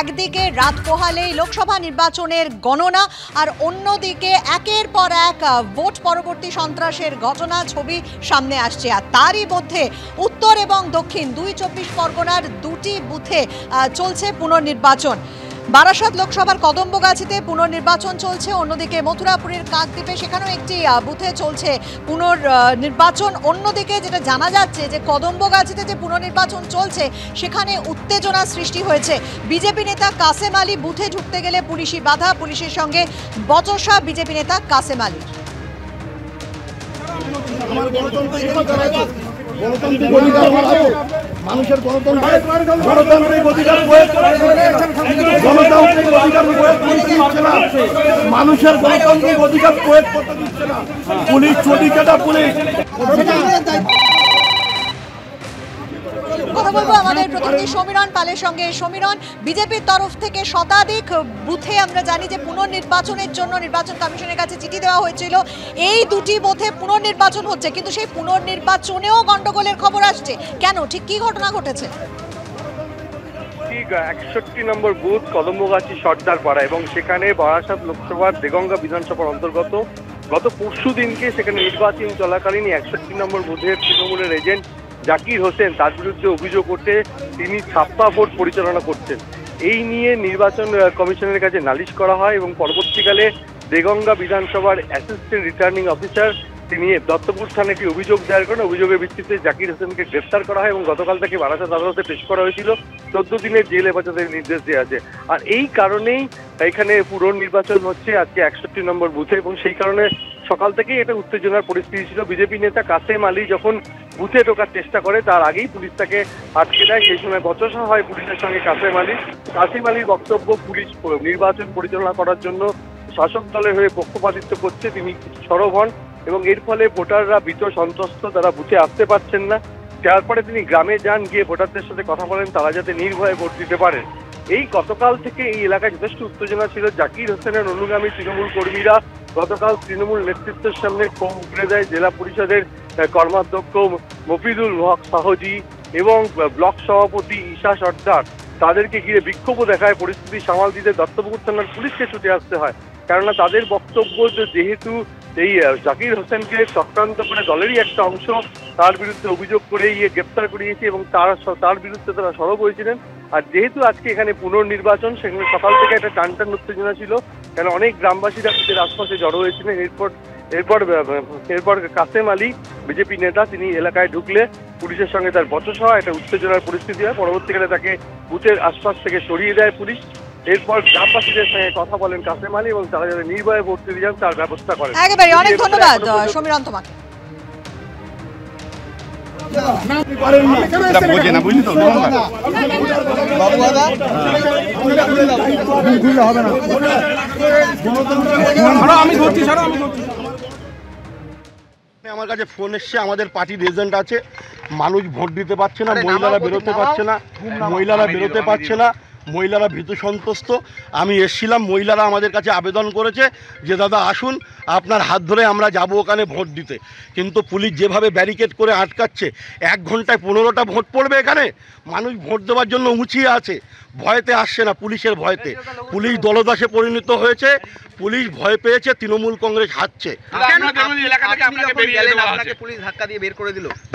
একদিকে রাত পোহালেই লোকসভা নির্বাচনের গণনা আর অন্যদিকে একের পর এক ভোট পরবর্তী সন্ত্রাসের ঘটনা ছবি সামনে আসছে। আর তারই মধ্যে উত্তর এবং দক্ষিণ ২৪ পরগনার দুটি বুথে চলছে পুনর্নির্বাচন। বারাসাত লোকসভার কদম্বগাছিতে পুনর্নির্বাচন চলছে, অন্যদিকে মথুরাপুরের কাকদ্বীপে সেখানেও একটি বুথে চলছে পুনর্নির্বাচন। অন্যদিকে যেটা জানা যাচ্ছে যে কদম্বগাছিতে যে পুনর্নির্বাচন চলছে সেখানে উত্তেজনা সৃষ্টি হয়েছে। বিজেপি নেতা কাসেম আলী বুথে ঢুকতে গেলে পুলিশি বাধা, পুলিশের সঙ্গে বচসা বিজেপি নেতা কাসেম আলীর। মানুষের গণতান্ত্রিক অধিকার মানুষের গণতান্ত্রিক অধিকার প্রয়োগ করতে দিচ্ছে না পুলিশ, চটি কাটা পুলিশ। কথা বলবো আমাদের প্রতিনিধি সমীরণ পালের সঙ্গে। সমীরণ, বিজেপির তরফ থেকে শতাধিক বুথে আমরা জানি যে পুনর্নির্বাচনের জন্য নির্বাচন কমিশনের কাছে চিঠি দেওয়া হয়েছিল। এই দুটি বুথে পুনর্নির্বাচন হচ্ছে, কিন্তু সেই পুনর্নির্বাচনেও গন্ডগোলের খবর আসছে। কেন, ঠিক কি ঘটনা ঘটেছে? 61 নম্বর বুথ কদম্বগাছি সর্দারপাড়া এবং সেখানে বারাসাত লোকসভার দেগঙ্গা বিধানসভার অন্তর্গত গত পরশু দিনকে সেখানে নির্বাচন চলাকালীন 61 নম্বর বুথের তৃণমূলের এজেন্ট জাকির হোসেন তার বিরুদ্ধে অভিযোগ করতে তিনি ছাপ্পা ভোট পরিচালনা করছেন। এই নিয়ে নির্বাচন কমিশনের কাছে নালিশ করা হয় এবং পরবর্তীকালে দেগঙ্গা বিধানসভার অ্যাসিস্ট্যান্ট রিটার্নিং অফিসার তিনি দত্তপুর থানায় একটি অভিযোগ দায়ের করেন। অভিযোগের ভিত্তিতে জাকির হোসেনকে গ্রেফতার করা হয় এবং গতকাল তাকে বারাসাত আদালতে পেশ করা হয়েছিল। 14 দিনের জেল হেফাজতের নির্দেশ দেওয়া আছে। আর এই কারণেই এখানে পুনর্নির্বাচন হচ্ছে আজকে 61 নম্বর বুথে এবং সেই কারণে সকাল থেকেই এটা উত্তেজনার পরিস্থিতি ছিল। বিজেপি নেতা কাসেম আলী যখন বুথে ঢোকার চেষ্টা করে তার আগেই পুলিশ তাকে আটকে দেয়। সেই সময় বচসা হয় পুলিশের সঙ্গে কাসেম আলীর বক্তব্য, পুলিশ নির্বাচন পরিচালনা করার জন্য শাসক দলের হয়ে পক্ষপাতিত্ব করছে, তিনি সরব হন এবং এর ফলে ভোটাররা ভীত সন্ত্রস্ত, তারা বুথে আসতে পারছেন না। তারপরে তিনি গ্রামে যান, গিয়ে ভোটারদের সাথে কথা বলেন তারা যাতে নির্ভয়ে ভোট দিতে পারেন। এই গতকাল থেকে এই এলাকায় যথেষ্ট উত্তেজনা ছিল। জাকির হোসেনের অনুগামী তৃণমূল কর্মীরা গতকাল তৃণমূল নেতৃত্বের সামনে ক্ষোভ উগড়ে দেয়। জেলা পরিষদের কর্মাধ্যক্ষ মফিদুল হক সাহজি এবং ব্লক সভাপতি ঈশা সর্দার তাদেরকে ঘিরে বিক্ষোভও দেখায়। পরিস্থিতি সামাল দিতে দত্তপুর থানার পুলিশকে ছুটে আসতে হয়, কেননা তাদের বক্তব্য যে যেহেতু এই জাকির হোসেনকে চক্রান্ত করে দলেরই একটা অংশ তার বিরুদ্ধে অভিযোগ করে গ্রেপ্তার করিয়েছে এবং তার বিরুদ্ধে তারা সরব হয়েছিলেন। আর যেহেতু আজকে এখানে পুনর্নির্বাচন, সেখানে সকাল থেকে একটা টানটান উত্তেজনা ছিল, কেন অনেক গ্রামবাসীরা নিজের আশপাশে জড়ো হয়েছিলেন। এরপর কাসেম আলী বিজেপি নেতা তিনি এলাকায় ঢুকলে পুলিশের সঙ্গে তার বচসা হয়, একটা উত্তেজনার পরিস্থিতি হয়। পরবর্তীকালে তাকে বুথের আশপাশ থেকে সরিয়ে দেয় পুলিশ। এরপর গ্রামবাসীদের সঙ্গে কথা বলেন কাসেম আলী এবং তারা যাতে নির্ভয়ে ভোট দিতে যান তার ব্যবস্থা করেন। একেবারে অনেক ধন্যবাদ সমীরণ তোমাকে। আমার কাছে ফোন এসছে, আমাদের পার্টির এজেন্ট আছে, মানুষ ভোট দিতে পারছে না, মহিলারা বেরোতে পারছে না, মহিলারা ভীত সন্ত্রস্ত। আমি এসেছিলাম, মহিলারা আমাদের কাছে আবেদন করেছে যে দাদা আসুন, আপনার হাত ধরে আমরা যাব ওখানে ভোট দিতে। কিন্তু পুলিশ যেভাবে ব্যারিকেড করে আটকাচ্ছে, 1 ঘন্টায় 15টা ভোট পড়বে এখানে। মানুষ ভোট দেওয়ার জন্য উঁচিয়ে আছে, ভয়তে আসছে না, পুলিশের ভয়তে। পুলিশ দলদাসে পরিণত হয়েছে, পুলিশ ভয় পেয়েছে, তৃণমূল কংগ্রেস হারছে।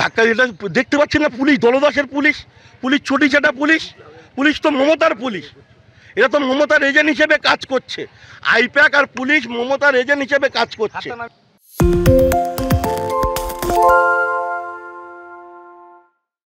ধাক্কা দিয়ে দেখতে পাচ্ছেন না, পুলিশ দলদাসের পুলিশ ছুটি ছাটা পুলিশ তো মমতার পুলিশ। এরা তো মমতার এজেন্ট হিসেবে কাজ করছে। আইপ্যাক আর পুলিশ মমতার এজেন্ট হিসেবে কাজ করছে।